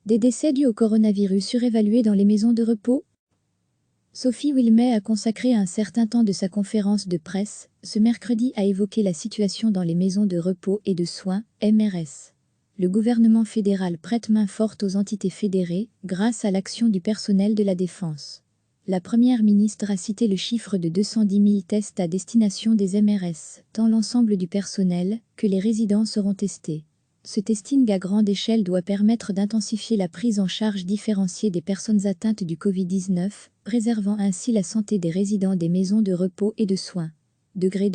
Des décès dus au coronavirus surévalués dans les maisons de repos? Sophie Wilmès a consacré un certain temps de sa conférence de presse, ce mercredi, à évoquer la situation dans les maisons de repos et de soins, MRS. Le gouvernement fédéral prête main forte aux entités fédérées, grâce à l'action du personnel de la défense. La première ministre a cité le chiffre de 210 000 tests à destination des MRS, tant l'ensemble du personnel que les résidents seront testés. Ce testing à grande échelle doit permettre d'intensifier la prise en charge différenciée des personnes atteintes du Covid-19, préservant ainsi la santé des résidents des maisons de repos et de soins. Degré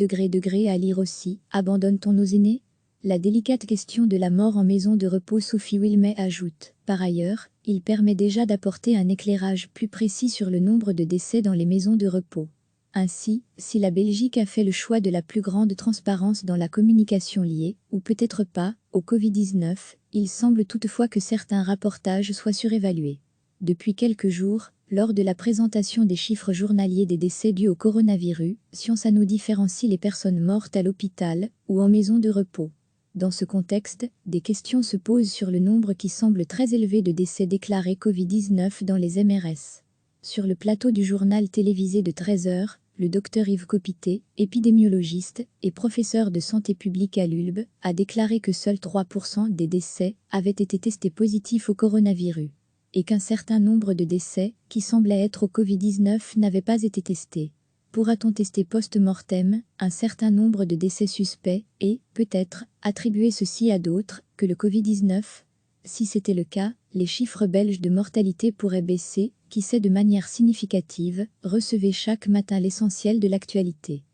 à lire aussi, abandonne-t-on nos aînés? La délicate question de la mort en maison de repos. Sophie Wilmès ajoute, par ailleurs, il permet déjà d'apporter un éclairage plus précis sur le nombre de décès dans les maisons de repos. Ainsi, si la Belgique a fait le choix de la plus grande transparence dans la communication liée, ou peut-être pas, au Covid-19, il semble toutefois que certains rapportages soient surévalués. Depuis quelques jours, lors de la présentation des chiffres journaliers des décès dus au coronavirus, Science nous différencie les personnes mortes à l'hôpital ou en maison de repos. Dans ce contexte, des questions se posent sur le nombre qui semble très élevé de décès déclarés Covid-19 dans les MRS. Sur le plateau du journal télévisé de 13h, le docteur Yves Copité, épidémiologiste et professeur de santé publique à l'ULB, a déclaré que seuls 3% des décès avaient été testés positifs au coronavirus, et qu'un certain nombre de décès, qui semblaient être au Covid-19, n'avaient pas été testés. Pourra-t-on tester post-mortem un certain nombre de décès suspects et, peut-être, attribuer ceci à d'autres que le Covid-19? Si c'était le cas, les chiffres belges de mortalité pourraient baisser, qui sait de manière significative, recevez chaque matin l'essentiel de l'actualité.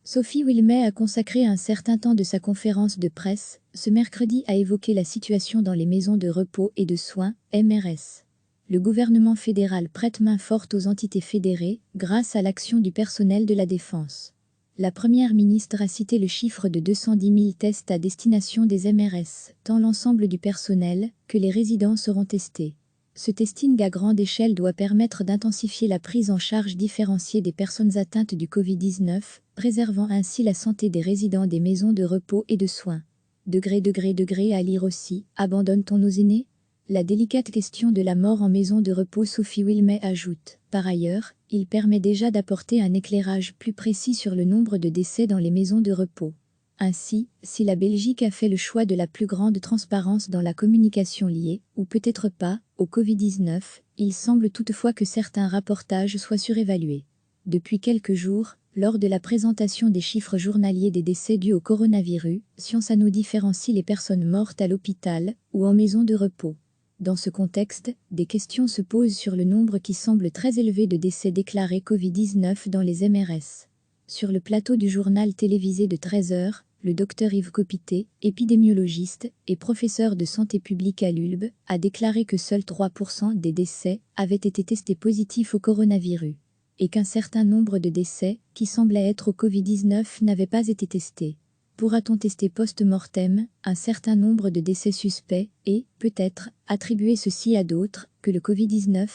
Sophie Wilmès a consacré un certain temps de sa conférence de presse, ce mercredi, à évoquer la situation dans les maisons de repos et de soins, MRS. Le gouvernement fédéral prête main forte aux entités fédérées, grâce à l'action du personnel de la défense. La première ministre a cité le chiffre de 210 000 tests à destination des MRS, tant l'ensemble du personnel que les résidents seront testés. Ce testing à grande échelle doit permettre d'intensifier la prise en charge différenciée des personnes atteintes du Covid-19, préservant ainsi la santé des résidents des maisons de repos et de soins. Degré à lire aussi, abandonne-t-on nos aînés? La délicate question de la mort en maison de repos. Sophie Wilmès ajoute, par ailleurs, il permet déjà d'apporter un éclairage plus précis sur le nombre de décès dans les maisons de repos. Ainsi, si la Belgique a fait le choix de la plus grande transparence dans la communication liée, ou peut-être pas, au Covid-19, il semble toutefois que certains rapportages soient surévalués. Depuis quelques jours, lors de la présentation des chiffres journaliers des décès dus au coronavirus, Science nous différencie les personnes mortes à l'hôpital ou en maison de repos. Dans ce contexte, des questions se posent sur le nombre qui semble très élevé de décès déclarés Covid-19 dans les MRS. Sur le plateau du journal télévisé de 13h, le docteur Yves Copité, épidémiologiste et professeur de santé publique à l'ULB, a déclaré que seuls 3% des décès avaient été testés positifs au coronavirus, et qu'un certain nombre de décès, qui semblaient être au Covid-19, n'avaient pas été testés. Pourra-t-on tester post-mortem un certain nombre de décès suspects et, peut-être, attribuer ceci à d'autres que le Covid-19?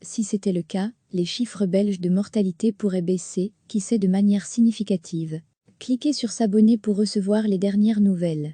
Si c'était le cas, les chiffres belges de mortalité pourraient baisser, qui sait de manière significative. Cliquez sur s'abonner pour recevoir les dernières nouvelles.